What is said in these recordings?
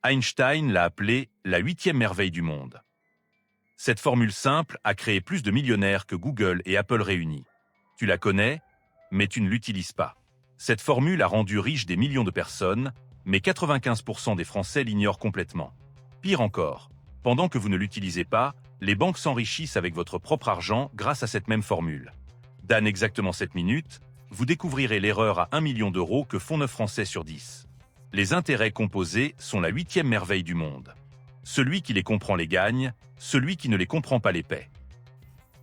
Einstein l'a appelée la 8e merveille du monde. Cette formule simple a créé plus de millionnaires que Google et Apple réunis. Tu la connais, mais tu ne l'utilises pas. Cette formule a rendu riches des millions de personnes, mais 95% des Français l'ignorent complètement. Pire encore, pendant que vous ne l'utilisez pas, les banques s'enrichissent avec votre propre argent grâce à cette même formule. Dans exactement 7 minutes, vous découvrirez l'erreur à 1 million d'euros que font 9 Français sur 10. Les intérêts composés sont la 8e merveille du monde. Celui qui les comprend les gagne, celui qui ne les comprend pas les paie.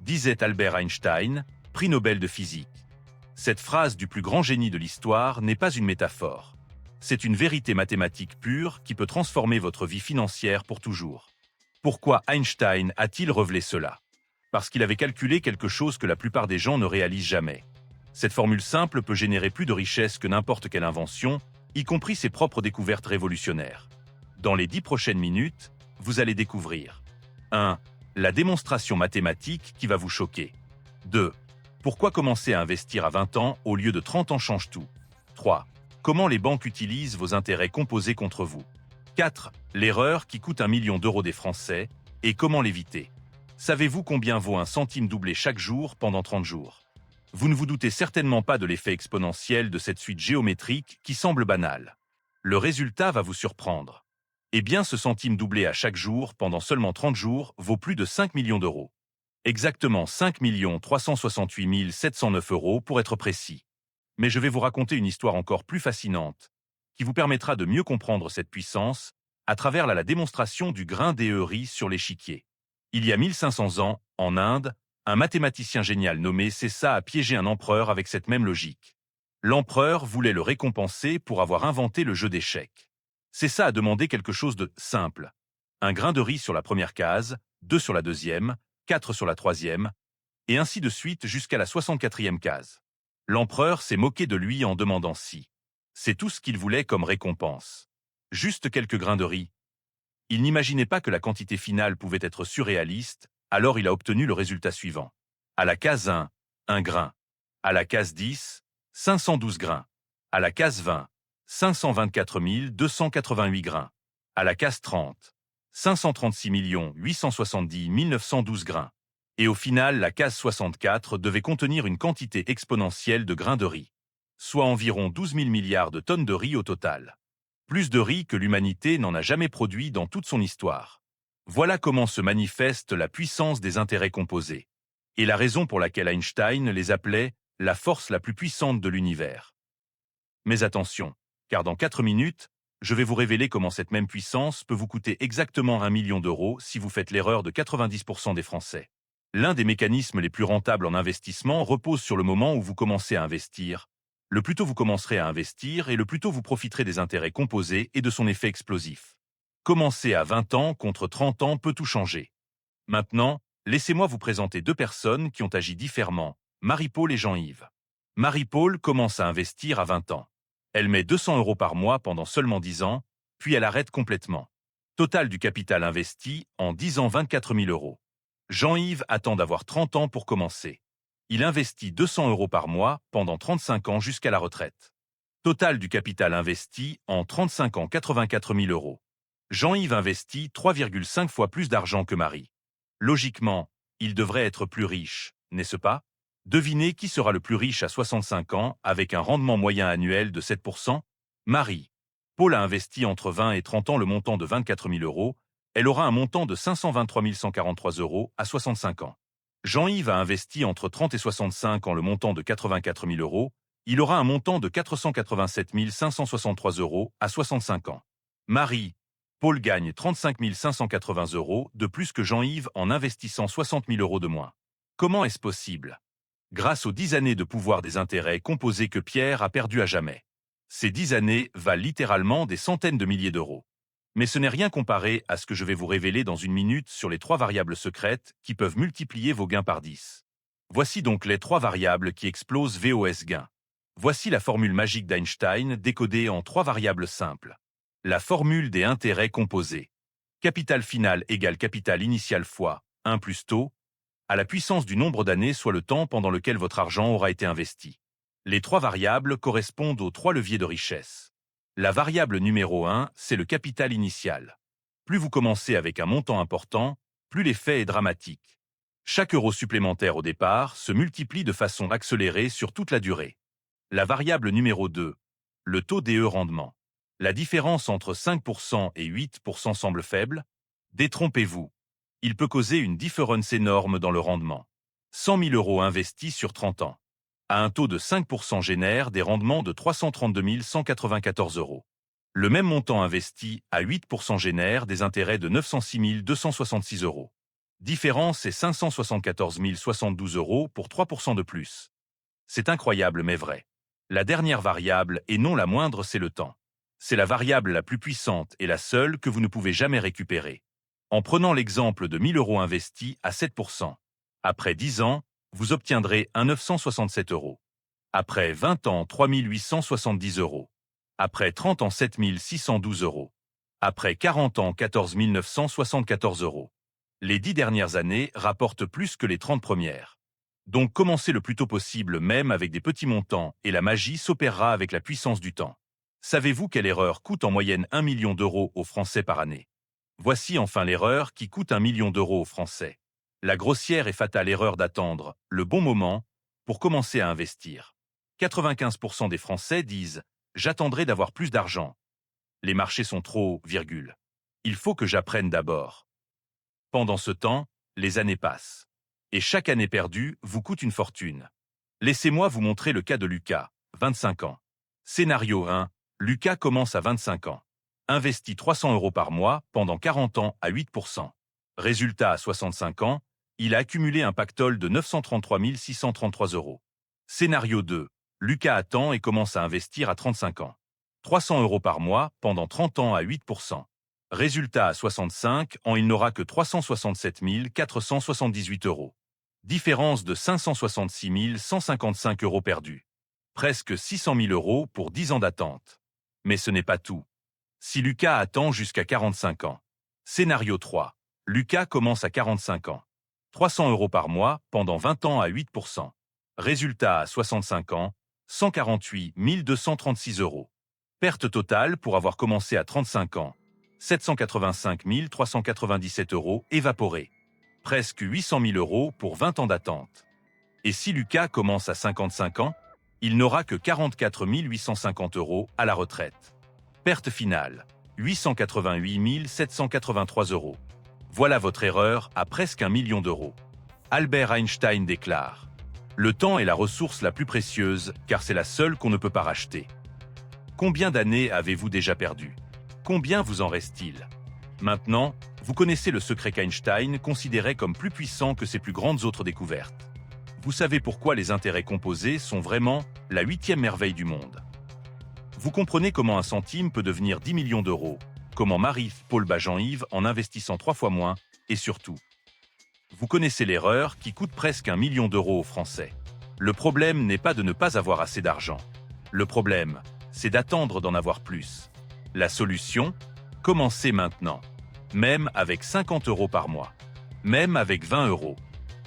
Disait Albert Einstein, prix Nobel de physique. Cette phrase du plus grand génie de l'histoire n'est pas une métaphore. C'est une vérité mathématique pure qui peut transformer votre vie financière pour toujours. Pourquoi Einstein a-t-il révélé cela? Parce qu'il avait calculé quelque chose que la plupart des gens ne réalisent jamais. Cette formule simple peut générer plus de richesse que n'importe quelle invention, y compris ses propres découvertes révolutionnaires. Dans les 10 prochaines minutes, vous allez découvrir 1. La démonstration mathématique qui va vous choquer. 2. Pourquoi commencer à investir à 20 ans au lieu de 30 ans change tout. 3. Comment les banques utilisent vos intérêts composés contre vous. 4. L'erreur qui coûte 1 million d'euros des Français et comment l'éviter. Savez-vous combien vaut un centime doublé chaque jour pendant 30 jours? Vous ne vous doutez certainement pas de l'effet exponentiel de cette suite géométrique qui semble banale. Le résultat va vous surprendre. Eh bien, ce centime doublé à chaque jour pendant seulement 30 jours vaut plus de 5 millions d'euros. Exactement 5 368 709 euros pour être précis. Mais je vais vous raconter une histoire encore plus fascinante, qui vous permettra de mieux comprendre cette puissance à travers la démonstration du grain des riz sur l'échiquier. Il y a 1500 ans, en Inde, un mathématicien génial nommé Cessa a piégé un empereur avec cette même logique. L'empereur voulait le récompenser pour avoir inventé le jeu d'échecs. Cessa a demandé quelque chose de simple. Un grain de riz sur la première case, 2 sur la deuxième, 4 sur la troisième, et ainsi de suite jusqu'à la 64e case. L'empereur s'est moqué de lui en demandant si. C'est tout ce qu'il voulait comme récompense. Juste quelques grains de riz. Il n'imaginait pas que la quantité finale pouvait être surréaliste, alors il a obtenu le résultat suivant. À la case 1, 1 grain. À la case 10, 512 grains. À la case 20, 524 288 grains. À la case 30, 536 870 912 grains. Et au final, la case 64 devait contenir une quantité exponentielle de grains de riz, soit environ 12 000 milliards de tonnes de riz au total. Plus de riz que l'humanité n'en a jamais produit dans toute son histoire. Voilà comment se manifeste la puissance des intérêts composés, et la raison pour laquelle Einstein les appelait la force la plus puissante de l'univers. Mais attention, car dans 4 minutes, je vais vous révéler comment cette même puissance peut vous coûter exactement 1 million d'euros si vous faites l'erreur de 90% des Français. L'un des mécanismes les plus rentables en investissement repose sur le moment où vous commencez à investir. Le plus tôt vous commencerez à investir et le plus tôt vous profiterez des intérêts composés et de son effet explosif. Commencer à 20 ans contre 30 ans peut tout changer. Maintenant, laissez-moi vous présenter 2 personnes qui ont agi différemment, Marie-Paul et Jean-Yves. Marie-Paul commence à investir à 20 ans. Elle met 200 euros par mois pendant seulement 10 ans, puis elle arrête complètement. Total du capital investi en 10 ans 24 000 euros. Jean-Yves attend d'avoir 30 ans pour commencer. Il investit 200 euros par mois pendant 35 ans jusqu'à la retraite. Total du capital investi en 35 ans 84 000 euros. Jean-Yves investit 3,5 fois plus d'argent que Marie. Logiquement, il devrait être plus riche, n'est-ce pas? Devinez qui sera le plus riche à 65 ans avec un rendement moyen annuel de 7%? Marie. Paul a investi entre 20 et 30 ans le montant de 24 000 euros. Elle aura un montant de 523 143 euros à 65 ans. Jean-Yves a investi entre 30 et 65 ans le montant de 84 000 euros. Il aura un montant de 487 563 euros à 65 ans. Marie. Paul gagne 35 580 euros de plus que Jean-Yves en investissant 60 000 euros de moins. Comment est-ce possible? Grâce aux 10 années de pouvoir des intérêts composés que Pierre a perdu à jamais. Ces 10 années valent littéralement des centaines de milliers d'euros. Mais ce n'est rien comparé à ce que je vais vous révéler dans une minute sur les 3 variables secrètes qui peuvent multiplier vos gains par 10. Voici donc les 3 variables qui explosent VOS gains. Voici la formule magique d'Einstein décodée en 3 variables simples. La formule des intérêts composés. Capital final égale capital initial fois 1 plus taux, à la puissance du nombre d'années soit le temps pendant lequel votre argent aura été investi. Les 3 variables correspondent aux 3 leviers de richesse. La variable numéro 1, c'est le capital initial. Plus vous commencez avec un montant important, plus l'effet est dramatique. Chaque euro supplémentaire au départ se multiplie de façon accélérée sur toute la durée. La variable numéro 2, le taux DE rendement. La différence entre 5% et 8% semble faible. Détrompez-vous. Il peut causer une différence énorme dans le rendement. 100 000 euros investis sur 30 ans. À un taux de 5% génère des rendements de 332 194 euros. Le même montant investi à 8% génère des intérêts de 906 266 euros. Différence est 574 072 euros pour 3% de plus. C'est incroyable mais vrai. La dernière variable, et non la moindre, c'est le temps. C'est la variable la plus puissante et la seule que vous ne pouvez jamais récupérer. En prenant l'exemple de 1 000 euros investis à 7%. Après 10 ans, vous obtiendrez un 967 euros. Après 20 ans, 3 870 euros. Après 30 ans, 7 612 euros. Après 40 ans, 14 974 euros. Les 10 dernières années rapportent plus que les 30 premières. Donc commencez le plus tôt possible, même avec des petits montants, et la magie s'opérera avec la puissance du temps. Savez-vous quelle erreur coûte en moyenne 1 million d'euros aux Français par année? Voici enfin l'erreur qui coûte 1 million d'euros aux Français. La grossière et fatale erreur d'attendre le bon moment pour commencer à investir. 95% des Français disent « J'attendrai d'avoir plus d'argent. Les marchés sont trop, virgule. Il faut que j'apprenne d'abord. » Pendant ce temps, les années passent. Et chaque année perdue vous coûte une fortune. Laissez-moi vous montrer le cas de Lucas, 25 ans. Scénario 1, Lucas commence à 25 ans. Investit 300 euros par mois pendant 40 ans à 8%. Résultat à 65 ans, il a accumulé un pactole de 933 633 euros. Scénario 2, Lucas attend et commence à investir à 35 ans. 300 euros par mois pendant 30 ans à 8%. Résultat à 65 ans, il n'aura que 367 478 euros. Différence de 566 155 euros perdus. Presque 600 000 euros pour 10 ans d'attente. Mais ce n'est pas tout. Si Lucas attend jusqu'à 45 ans. Scénario 3. Lucas commence à 45 ans. 300 euros par mois pendant 20 ans à 8%. Résultat à 65 ans, 148 236 euros. Perte totale pour avoir commencé à 35 ans. 785 397 euros évaporés. Presque 800 000 euros pour 20 ans d'attente. Et si Lucas commence à 55 ans, il n'aura que 44 850 euros à la retraite. Perte finale, 888 783 euros. Voilà votre erreur à presque 1 million d'euros. Albert Einstein déclare « Le temps est la ressource la plus précieuse car c'est la seule qu'on ne peut pas racheter. » Combien d'années avez-vous déjà perdu? Combien vous en reste-t-il? Maintenant, vous connaissez le secret qu'Einstein considérait comme plus puissant que ses plus grandes autres découvertes. Vous savez pourquoi les intérêts composés sont vraiment la 8e merveille du monde. Vous comprenez comment un centime peut devenir 10 millions d'euros, comment Marie-Paul Jean-Yves en investissant 3 fois moins, et surtout. Vous connaissez l'erreur qui coûte presque 1 million d'euros aux Français. Le problème n'est pas de ne pas avoir assez d'argent. Le problème, c'est d'attendre d'en avoir plus. La solution? Commencez maintenant. Même avec 50 euros par mois. Même avec 20 euros.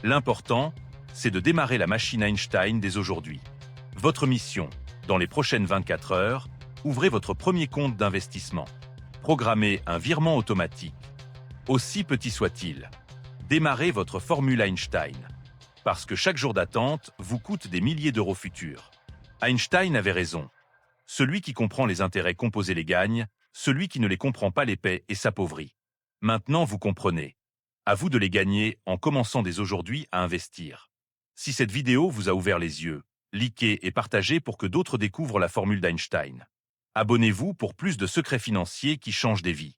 L'important, c'est de démarrer la machine Einstein dès aujourd'hui. Votre mission, dans les prochaines 24 heures, ouvrez votre premier compte d'investissement. Programmez un virement automatique. Aussi petit soit-il. Démarrez votre formule Einstein. Parce que chaque jour d'attente vous coûte des milliers d'euros futurs. Einstein avait raison. Celui qui comprend les intérêts composés les gagne, celui qui ne les comprend pas les paie et s'appauvrit. Maintenant vous comprenez. À vous de les gagner en commençant dès aujourd'hui à investir. Si cette vidéo vous a ouvert les yeux, likez et partagez pour que d'autres découvrent la formule d'Einstein. Abonnez-vous pour plus de secrets financiers qui changent des vies.